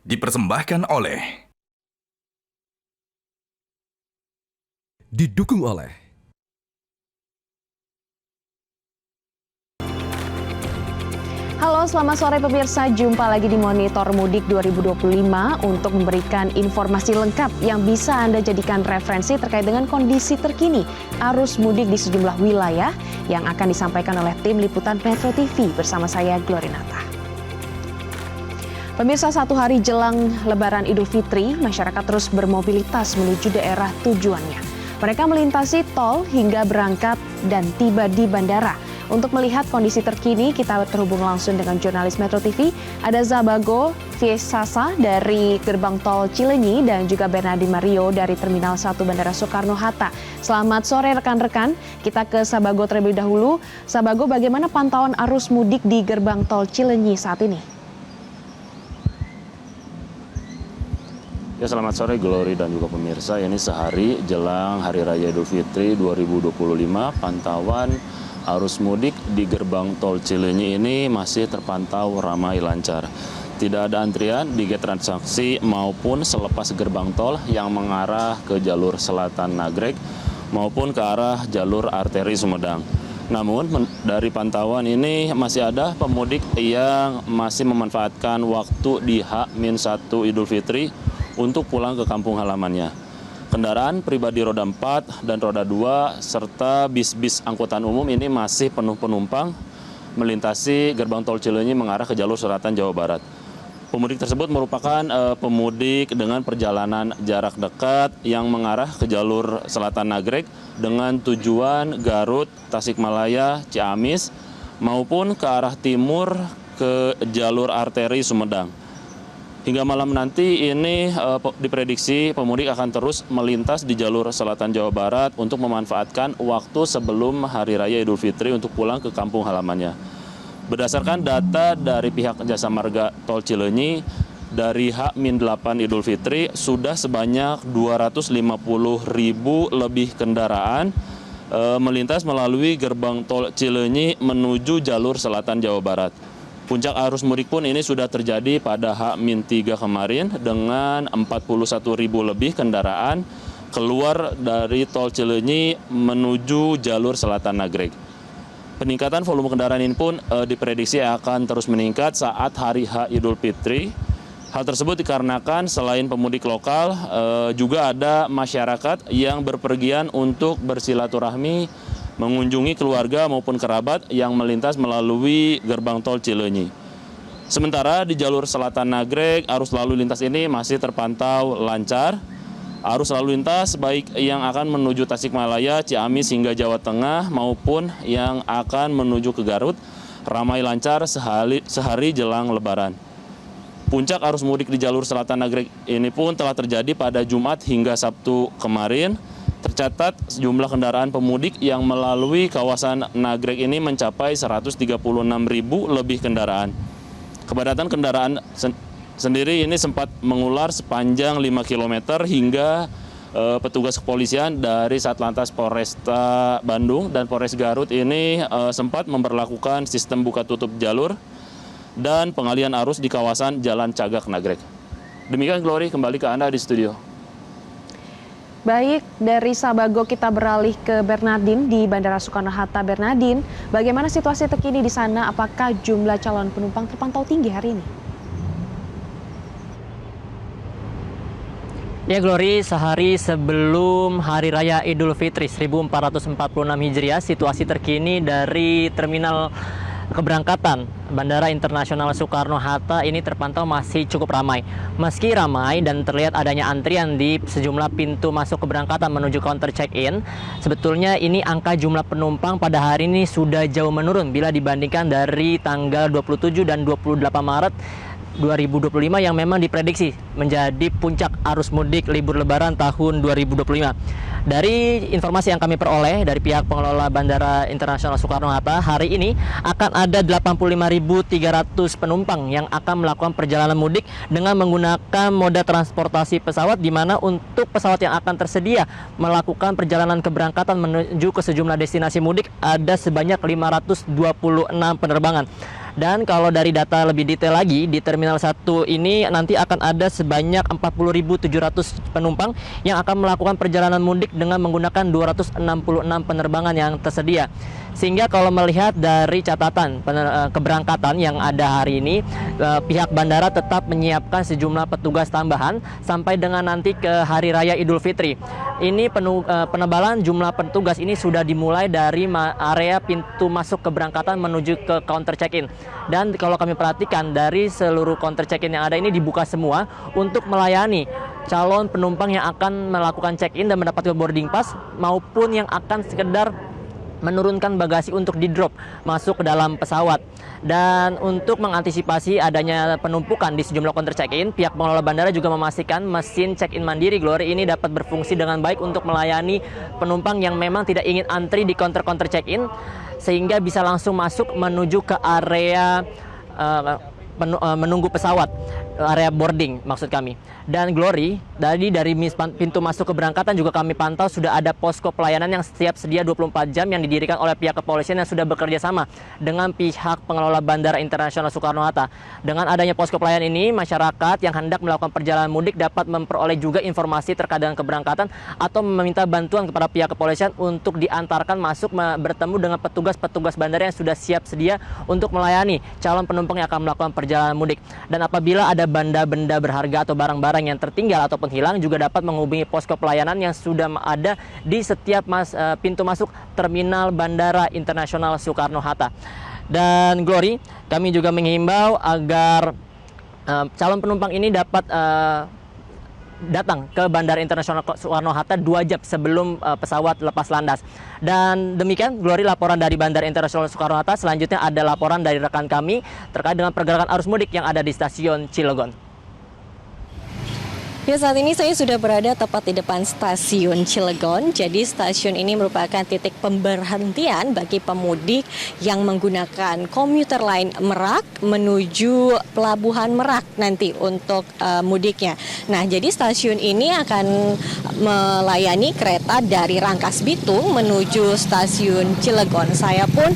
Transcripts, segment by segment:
Dipersembahkan oleh Didukung oleh Halo, selamat sore pemirsa. Jumpa lagi di Monitor Mudik 2025 untuk memberikan informasi lengkap yang bisa Anda jadikan referensi terkait dengan kondisi terkini arus mudik di sejumlah wilayah yang akan disampaikan oleh tim liputan Metro TV bersama saya Glorinata. Pemirsa, satu hari jelang Lebaran Idul Fitri, masyarakat terus bermobilitas menuju daerah tujuannya. Mereka melintasi tol hingga berangkat dan tiba di bandara. Untuk melihat kondisi terkini, kita terhubung langsung dengan jurnalis Metro TV. Ada Zabago Viesasa dari Gerbang Tol Cileunyi dan juga Bernardin Mario dari Terminal 1 Bandara Soekarno-Hatta. Selamat sore rekan-rekan, kita ke Zabago terlebih dahulu. Zabago, bagaimana pantauan arus mudik di Gerbang Tol Cileunyi saat ini? Ya, selamat sore Glory dan juga pemirsa. Ini sehari jelang Hari Raya Idul Fitri 2025, pantauan arus mudik di Gerbang Tol Cileunyi ini masih terpantau ramai lancar. Tidak ada antrian di gate transaksi maupun selepas gerbang tol yang mengarah ke jalur selatan Nagrek maupun ke arah jalur arteri Sumedang. Namun dari pantauan ini masih ada pemudik yang masih memanfaatkan waktu di H-1 Idul Fitri untuk pulang ke kampung halamannya. Kendaraan pribadi roda 4 dan roda 2 serta bis-bis angkutan umum ini masih penuh penumpang melintasi Gerbang Tol Cileunyi mengarah ke jalur selatan Jawa Barat. Pemudik tersebut merupakan pemudik dengan perjalanan jarak dekat yang mengarah ke jalur selatan Nagrek dengan tujuan Garut, Tasikmalaya, Ciamis maupun ke arah timur ke jalur arteri Sumedang. Hingga malam nanti ini diprediksi pemudik akan terus melintas di jalur selatan Jawa Barat untuk memanfaatkan waktu sebelum Hari Raya Idul Fitri untuk pulang ke kampung halamannya. Berdasarkan data dari pihak Jasa Marga Tol Cileunyi, dari H-8 Idul Fitri sudah sebanyak 250.000 lebih kendaraan melintas melalui Gerbang Tol Cileunyi menuju jalur selatan Jawa Barat. Puncak arus mudik pun ini sudah terjadi pada H-3 kemarin dengan 41.000 lebih kendaraan keluar dari Tol Cileunyi menuju jalur selatan Nagrek. Peningkatan volume kendaraan ini pun diprediksi akan terus meningkat saat hari H Idul Fitri. Hal tersebut dikarenakan selain pemudik lokal juga ada masyarakat yang berpergian untuk bersilaturahmi, mengunjungi keluarga maupun kerabat yang melintas melalui Gerbang Tol Cileunyi. Sementara di jalur selatan Nagrek, arus lalu lintas ini masih terpantau lancar. Arus lalu lintas baik yang akan menuju Tasikmalaya, Ciamis hingga Jawa Tengah maupun yang akan menuju ke Garut ramai lancar sehari jelang Lebaran. Puncak arus mudik di jalur selatan Nagrek ini pun telah terjadi pada Jumat hingga Sabtu kemarin. Tercatat jumlah kendaraan pemudik yang melalui kawasan Nagrek ini mencapai 136.000 lebih kendaraan. Kepadatan kendaraan sendiri ini sempat mengular sepanjang 5 km hingga petugas kepolisian dari Satlantas Polresta Bandung dan Polres Garut ini sempat memberlakukan sistem buka tutup jalur dan pengalihan arus di kawasan Jalan Cagak Nagrek. Demikian Glory, kembali ke Anda di studio. Baik, dari Zabago kita beralih ke Bernardin di Bandara Soekarno-Hatta. Bernardin, bagaimana situasi terkini di sana? Apakah jumlah calon penumpang terpantau tinggi hari ini? Ya Glory, sehari sebelum Hari Raya Idul Fitri 1446 Hijriah, situasi terkini dari Terminal Keberangkatan Bandara Internasional Soekarno-Hatta ini terpantau masih cukup ramai. Meski ramai dan terlihat adanya antrian di sejumlah pintu masuk keberangkatan menuju counter check-in, sebetulnya ini angka jumlah penumpang pada hari ini sudah jauh menurun bila dibandingkan dari tanggal 27 dan 28 Maret 2025 yang memang diprediksi menjadi puncak arus mudik libur Lebaran tahun 2025. Dari informasi yang kami peroleh dari pihak pengelola Bandara Internasional Soekarno-Hatta, hari ini akan ada 85.300 penumpang yang akan melakukan perjalanan mudik dengan menggunakan moda transportasi pesawat, di mana untuk pesawat yang akan tersedia melakukan perjalanan keberangkatan menuju ke sejumlah destinasi mudik ada sebanyak 526 penerbangan. Dan kalau dari data lebih detail lagi, di Terminal 1 ini nanti akan ada sebanyak 40.700 penumpang yang akan melakukan perjalanan mudik dengan menggunakan 266 penerbangan yang tersedia. Sehingga kalau melihat dari catatan keberangkatan yang ada hari ini, pihak bandara tetap menyiapkan sejumlah petugas tambahan sampai dengan nanti ke Hari Raya Idul Fitri. Ini penebalan jumlah petugas ini sudah dimulai dari area pintu masuk keberangkatan menuju ke counter check-in. Dan kalau kami perhatikan dari seluruh counter check-in yang ada ini dibuka semua untuk melayani calon penumpang yang akan melakukan check-in dan mendapatkan boarding pass maupun yang akan sekedar menurunkan bagasi untuk di-drop masuk ke dalam pesawat. Dan untuk mengantisipasi adanya penumpukan di sejumlah counter check-in, pihak pengelola bandara juga memastikan mesin check-in mandiri Glory ini dapat berfungsi dengan baik untuk melayani penumpang yang memang tidak ingin antri di counter-counter check-in, sehingga bisa langsung masuk menuju ke area menunggu pesawat, area boarding maksud kami. Dan Glory, dari pintu masuk keberangkatan juga kami pantau sudah ada posko pelayanan yang siap sedia 24 jam yang didirikan oleh pihak kepolisian yang sudah bekerja sama dengan pihak pengelola Bandara Internasional Soekarno-Hatta. Dengan adanya posko pelayanan ini, masyarakat yang hendak melakukan perjalanan mudik dapat memperoleh juga informasi terkait dengan keberangkatan atau meminta bantuan kepada pihak kepolisian untuk diantarkan masuk bertemu dengan petugas-petugas bandara yang sudah siap sedia untuk melayani calon penumpang yang akan melakukan perjalanan mudik. Dan apabila ada benda-benda berharga atau barang-barang yang tertinggal ataupun hilang juga dapat menghubungi posko pelayanan yang sudah ada di setiap pintu masuk Terminal Bandara Internasional Soekarno-Hatta. Dan Glory, kami juga menghimbau agar calon penumpang ini dapat datang ke Bandara Internasional Soekarno-Hatta 2 jam sebelum pesawat lepas landas. Dan demikian Glory, laporan dari Bandara Internasional Soekarno-Hatta. Selanjutnya ada laporan dari rekan kami terkait dengan pergerakan arus mudik yang ada di stasiun Cilegon. Ya, saat ini saya sudah berada tepat di depan stasiun Cilegon. Jadi stasiun ini merupakan titik pemberhentian bagi pemudik yang menggunakan komuter lain Merak menuju Pelabuhan Merak nanti untuk mudiknya. Nah, jadi stasiun ini akan melayani kereta dari Rangkas Bitung menuju stasiun Cilegon. Saya pun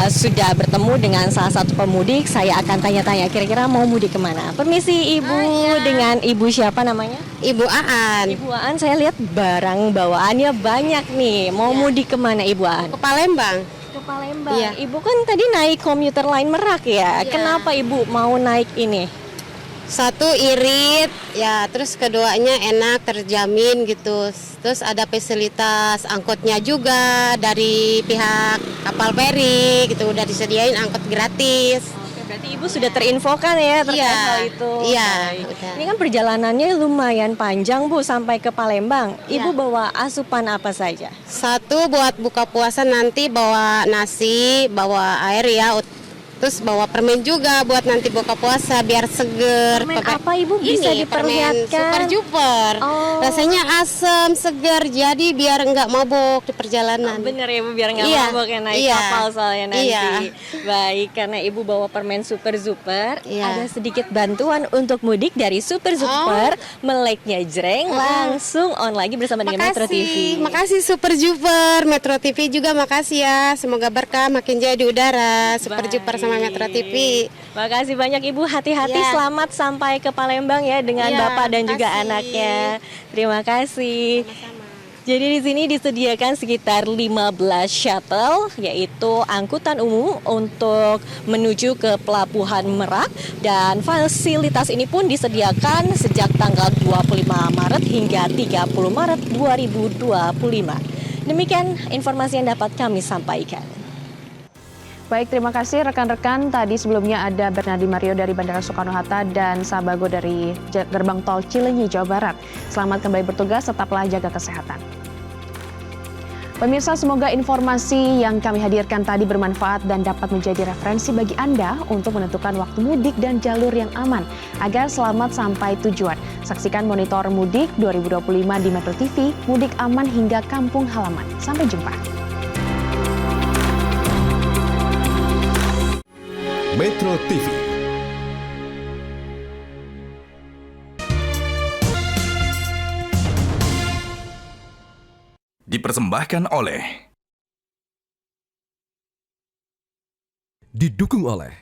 sudah bertemu dengan salah satu pemudik. Saya akan tanya-tanya kira-kira mau mudik kemana. Permisi Ibu, dengan Ibu siapa namanya? Ibu Aan. Ibu Aan, saya lihat barang bawaannya banyak nih. Mau mudik kemana Ibu Aan? Ke Palembang. Ke Palembang. Iya. Ibu kan tadi naik komuter lain Merak ya. Iya. Kenapa Ibu mau naik ini? Satu irit, ya terus keduanya enak, terjamin gitu. Terus ada fasilitas angkutnya juga dari pihak kapal feri gitu, udah disediain angkut gratis. Oke, berarti Ibu sudah terinfokan ya terkait Iya, hal itu. iya, Baik. udah. Ini kan perjalanannya lumayan panjang Bu sampai ke Palembang. Ibu Iya. bawa asupan apa saja? Satu buat buka puasa nanti bawa nasi, bawa air ya. Terus bawa permen juga buat nanti buka puasa biar seger. Permen apa Ibu bisa Ini diperlihatkan? permen Super Juper. Oh. Rasanya asam, segar, jadi biar nggak mabuk di perjalanan. Bener ya Bu, biar nggak Iya, mabok ya naik iya, kapal soalnya nanti. iya. Baik, karena Ibu bawa permen Super Zuper, Iya. ada sedikit bantuan untuk mudik dari Super Zuper, meleknya jreng, langsung on lagi bersama dengan Metro TV. Makasih Super Juper, Metro TV juga makasih ya. Semoga berkah makin jaya di udara. Super Juper sama Metro TV. Makasih banyak Ibu, hati-hati, Ya. selamat sampai ke Palembang ya dengan Ya, Bapak dan juga makasih. anaknya. Terima kasih. Sama-sama. Jadi di sini disediakan sekitar 15 shuttle, yaitu angkutan umum untuk menuju ke Pelabuhan Merak, dan fasilitas ini pun disediakan sejak tanggal 25 Maret hingga 30 Maret 2025. Demikian informasi yang dapat kami sampaikan. Baik, terima kasih rekan-rekan. Tadi sebelumnya ada Bernardi Mario dari Bandara Soekarno-Hatta dan Sabago dari Gerbang Tol Cileunyi, Jawa Barat. Selamat kembali bertugas, tetaplah jaga kesehatan. Pemirsa, semoga informasi yang kami hadirkan tadi bermanfaat dan dapat menjadi referensi bagi Anda untuk menentukan waktu mudik dan jalur yang aman agar selamat sampai tujuan. Saksikan Monitor Mudik 2025 di Metro TV, mudik aman hingga kampung halaman. Sampai jumpa. Metro TV. Dipersembahkan oleh, didukung oleh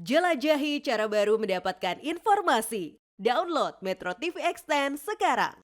Jelajahi cara baru mendapatkan informasi. Download Metro TV Extend sekarang.